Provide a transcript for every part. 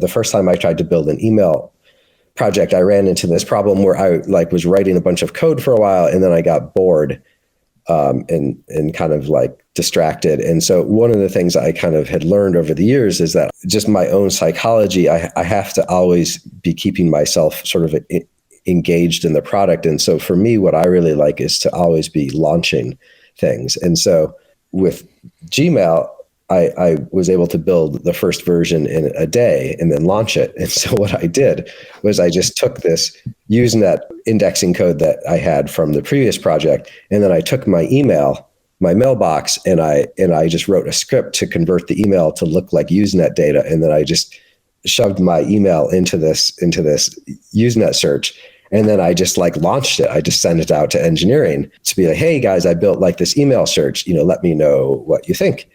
the first time I tried to build an email project, I ran into this problem where I like was writing a bunch of code for a while, and then I got bored and kind of like distracted. And so one of the things I kind of had learned over the years is that just my own psychology, I have to always be keeping myself sort of engaged in the product. And so for me, what I really like is to always be launching things. And so with Gmail, I was able to build the first version in a day and then launch it. And so what I did was I just took this Usenet indexing code that I had from the previous project, and then I took my mailbox, and I just wrote a script to convert the email to look like Usenet data. And then I just shoved my email into this Usenet search. And then I just like launched it. I just sent it out to engineering to be like, hey guys, I built like this email search, let me know what you think.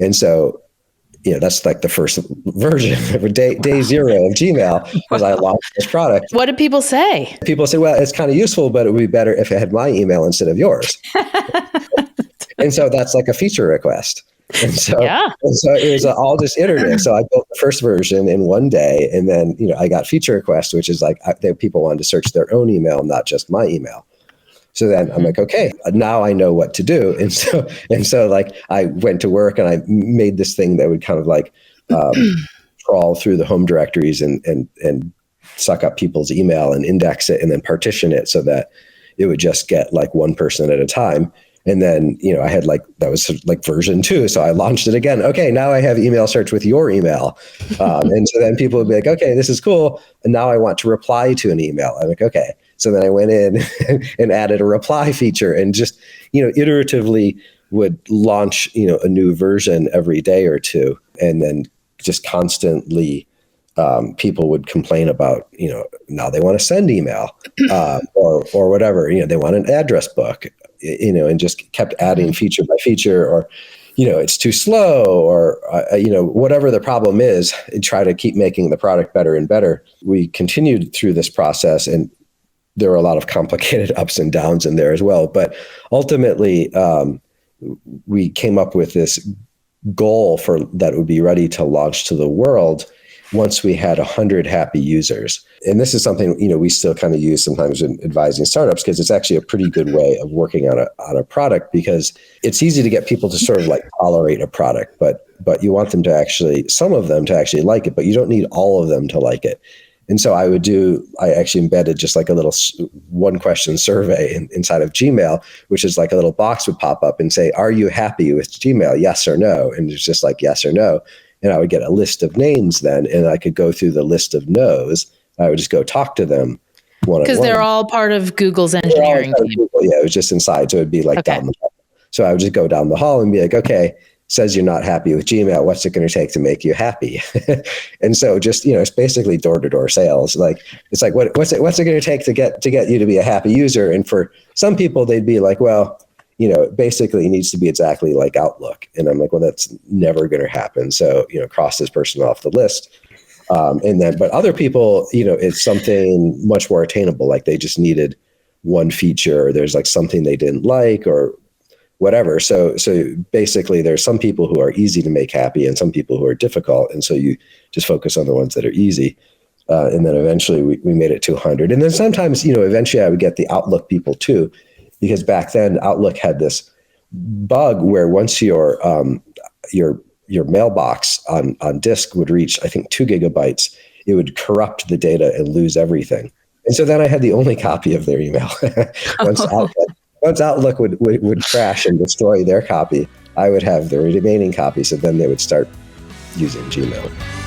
And so, that's like the first version of day zero of Gmail was I launched this product. What did people say? People say, well, it's kind of useful, but it would be better if it had my email instead of yours. And so that's like a feature request. And so it was all just iterative. So I built the first version in one day, and then, I got feature requests, which is like people wanted to search their own email, not just my email. So then I'm like, okay, now I know what to do. And so like I went to work and I made this thing that would kind of like crawl through the home directories and suck up people's email and index it and then partition it so that it would just get like one person at a time. And then, I had that was like version 2. So I launched it again. Okay, now I have email search with your email. And so then people would be like, okay, this is cool. And now I want to reply to an email. I'm like, okay. So then I went in and added a reply feature and just, iteratively would launch, a new version every day or two. And then just constantly people would complain about, now they want to send email or whatever, they want an address book, and just kept adding feature by feature, or, it's too slow, or, whatever the problem is, and try to keep making the product better and better. We continued through this process, and there were a lot of complicated ups and downs in there as well. But ultimately, we came up with this goal that would be ready to launch to the world once we had 100 happy users. And this is something, we still kind of use sometimes in advising startups, because it's actually a pretty good way of working on a product, because it's easy to get people to sort of like tolerate a product, but you want them to actually, some of them to actually like it, but you don't need all of them to like it. And so I actually embedded just like a little one question survey inside of Gmail, which is like a little box would pop up and say, are you happy with Gmail? Yes or no? And it's just like, yes or no. And I would get a list of names then, and I could go through the list of no's. I would just go talk to them one-on-one. Because they're all part of Google's engineering team. Yeah, it was just inside. So it'd be like down the hall. So I would just go down the hall and be like, okay, says you're not happy with Gmail. What's it going to take to make you happy? And so just, it's basically door-to-door sales. Like, it's like, what's it going to take to get you to be a happy user? And for some people, they'd be like, well, basically it needs to be exactly like Outlook. And I'm like, well, that's never going to happen. So, cross this person off the list. But other people, it's something much more attainable. Like they just needed one feature, or there's like something they didn't like or whatever. So basically there's some people who are easy to make happy and some people who are difficult. And so you just focus on the ones that are easy. And then eventually we made it to 100. And then sometimes, eventually I would get the Outlook people too, because back then Outlook had this bug where once your mailbox on disk would reach, I think, 2 gigabytes, it would corrupt the data and lose everything. And so then I had the only copy of their email. Once Outlook would crash and destroy their copy, I would have the remaining copy. So then they would start using Gmail.